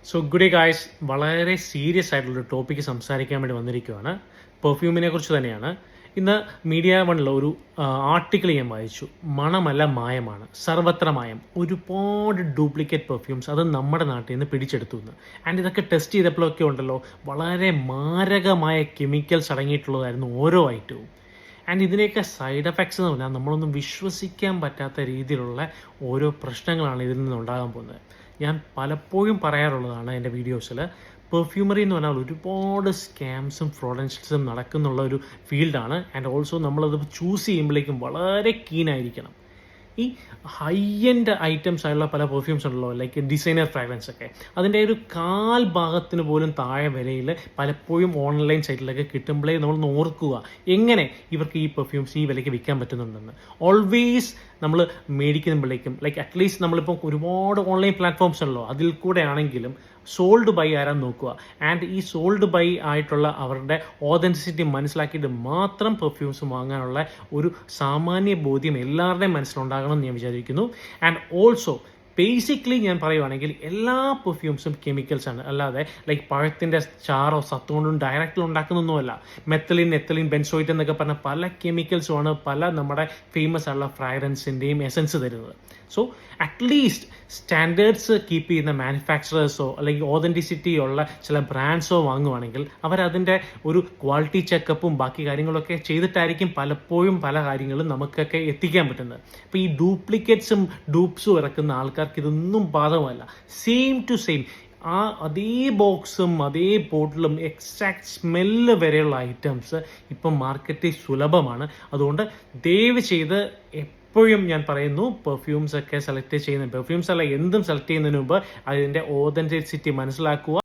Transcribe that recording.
So good day guys, വളരെ serious ആയിട്ടുള്ളൊരു topic സംസാരിക്കാൻ വേണ്ടി വന്നിരിക്കുകയാണ്. പെർഫ്യൂമിനെ കുറിച്ച് തന്നെയാണ്. ഇന്ന് മീഡിയ വണ്ണിൽ ഒരു ആർട്ടിക്കിൾ ഞാൻ വായിച്ചു. മണമല്ല മായമാണ്, സർവത്ര മായം. ഒരുപാട് ഡ്യൂപ്ലിക്കേറ്റ് പെർഫ്യൂംസ് അത് നമ്മുടെ നാട്ടിൽ നിന്ന് പിടിച്ചെടുത്തു എന്ന്. ആൻഡ് ഇതൊക്കെ ടെസ്റ്റ് ചെയ്തപ്പോഴൊക്കെ ഉണ്ടല്ലോ, വളരെ മാരകമായ കെമിക്കൽസ് അടങ്ങിയിട്ടുള്ളതായിരുന്നു ഓരോ ഐറ്റവും. ആൻഡ് ഇതിനെയൊക്കെ സൈഡ് എഫക്ട്സ് എന്ന് പറഞ്ഞാൽ നമ്മളൊന്നും വിശ്വസിക്കാൻ പറ്റാത്ത രീതിയിലുള്ള ഓരോ പ്രശ്നങ്ങളാണ് ഇതിൽ നിന്ന് ഉണ്ടാകാൻ പോകുന്നത്. ഞാൻ പലപ്പോഴും പറയാറുള്ളതാണ് എൻ്റെ വീഡിയോസിൽ, പെർഫ്യൂമറി എന്ന് പറഞ്ഞാൽ ഒരുപാട് സ്കാംസും ഫ്രോഡൻസും നടക്കുന്നുള്ള ഒരു ഫീൽഡാണ്. ആൻഡ് ഓൾസോ നമ്മളത് ചൂസ് ചെയ്യുമ്പോഴേക്കും വളരെ കീനായിരിക്കണം. ഈ ഹൈ എൻഡ് ഐറ്റംസ് ആയുള്ള പല പെർഫ്യൂംസ് ഉണ്ടല്ലോ, ലൈക്ക് ഡിസൈനർ ഫ്രാഗ്രൻസ് ഒക്കെ, അതിൻ്റെ ഒരു കാൽ ഭാഗത്തിന് പോലും താഴെ വിലയിൽ പലപ്പോഴും ഓൺലൈൻ സൈറ്റിലൊക്കെ കിട്ടുമ്പോഴേ നമ്മൾ ഓർക്കുക എങ്ങനെ ഇവർക്ക് ഈ പെർഫ്യൂംസ് ഈ വിലയ്ക്ക് വിൽക്കാൻ പറ്റുന്നുണ്ടെന്ന്. ഓൾവേസ് നമ്മൾ മേടിക്കുമ്പോഴേക്കും ലൈക്ക് അറ്റ്ലീസ്റ്റ് നമ്മളിപ്പോൾ ഒരുപാട് ഓൺലൈൻ പ്ലാറ്റ്ഫോംസ് ഉണ്ടല്ലോ, അതിൽ കൂടെ ആണെങ്കിലും സോൾഡ് ബൈ ആരാന്ന് നോക്കുക. ആൻഡ് ഈ സോൾഡ് ബൈ ആയിട്ടുള്ള അവരുടെ ഓതൻറ്റിസിറ്റി മനസ്സിലാക്കിയിട്ട് മാത്രം പെർഫ്യൂംസ് വാങ്ങാനുള്ള ഒരു സാമാന്യ ബോധ്യം എല്ലാവരുടെയും മനസ്സിലുണ്ടാകണമെന്ന് ഞാൻ വിചാരിക്കുന്നു. ആൻഡ് ഓൾസോ ബേസിക്കലി ഞാൻ പറയുവാണെങ്കിൽ എല്ലാ പെർഫ്യൂംസും കെമിക്കൽസ് ആണ്, അല്ലാതെ ലൈക്ക് പഴത്തിൻ്റെ ചാറോ സത്ത് കൊണ്ടും ഡയറക്റ്റിൽ ഉണ്ടാക്കുന്നൊന്നുമല്ല. മെത്തലിൻ, എത്തലിൻ, ബെൻസോയിറ്റ് എന്നൊക്കെ പറഞ്ഞ പല കെമിക്കൽസുമാണ് പല നമ്മുടെ ഫേമസ് ആയിട്ടുള്ള ഫ്രാഗ്രൻസിൻ്റെയും എസൻസ് തരുന്നത്. സോ അറ്റ്ലീസ്റ്റ് സ്റ്റാൻഡേർഡ്സ് കീപ്പ് ചെയ്യുന്ന മാനുഫാക്ചറേഴ്സോ അല്ലെങ്കിൽ ഓതൻറ്റിസിറ്റി ഉള്ള ചില ബ്രാൻഡ്സോ വാങ്ങുവാണെങ്കിൽ അവരതിൻ്റെ ഒരു ക്വാളിറ്റി ചെക്കപ്പും ബാക്കി കാര്യങ്ങളൊക്കെ ചെയ്തിട്ടായിരിക്കും പലപ്പോഴും പല കാര്യങ്ങളും നമുക്കൊക്കെ എത്തിക്കാൻ പറ്റുന്നത്. അപ്പോൾ ഈ ഡ്യൂപ്ലിക്കേറ്റ്സും ഡൂപ്സും ഇറക്കുന്ന ആൾക്കാർക്ക് ഇതൊന്നും ബാധകമല്ല. സെയിം ടു സെയിം അതേ ബോക്സും അതേ ബോട്ടിലും എക്സാക്ട് സ്മെല്ല് വരെയുള്ള ഐറ്റംസ് ഇപ്പം മാർക്കറ്റിൽ സുലഭമാണ്. അതുകൊണ്ട് ദയവ് ചെയ്ത് എപ്പോഴും ഞാൻ പറയുന്നു, പെർഫ്യൂംസ് ഒക്കെ സെലക്ട് ചെയ്യുന്ന, പെർഫ്യൂംസ് അല്ല എന്തും സെലക്ട് ചെയ്യുന്നതിന് മുമ്പ് അതിൻ്റെ ഓതൻറ്റിസിറ്റി മനസ്സിലാക്കുക.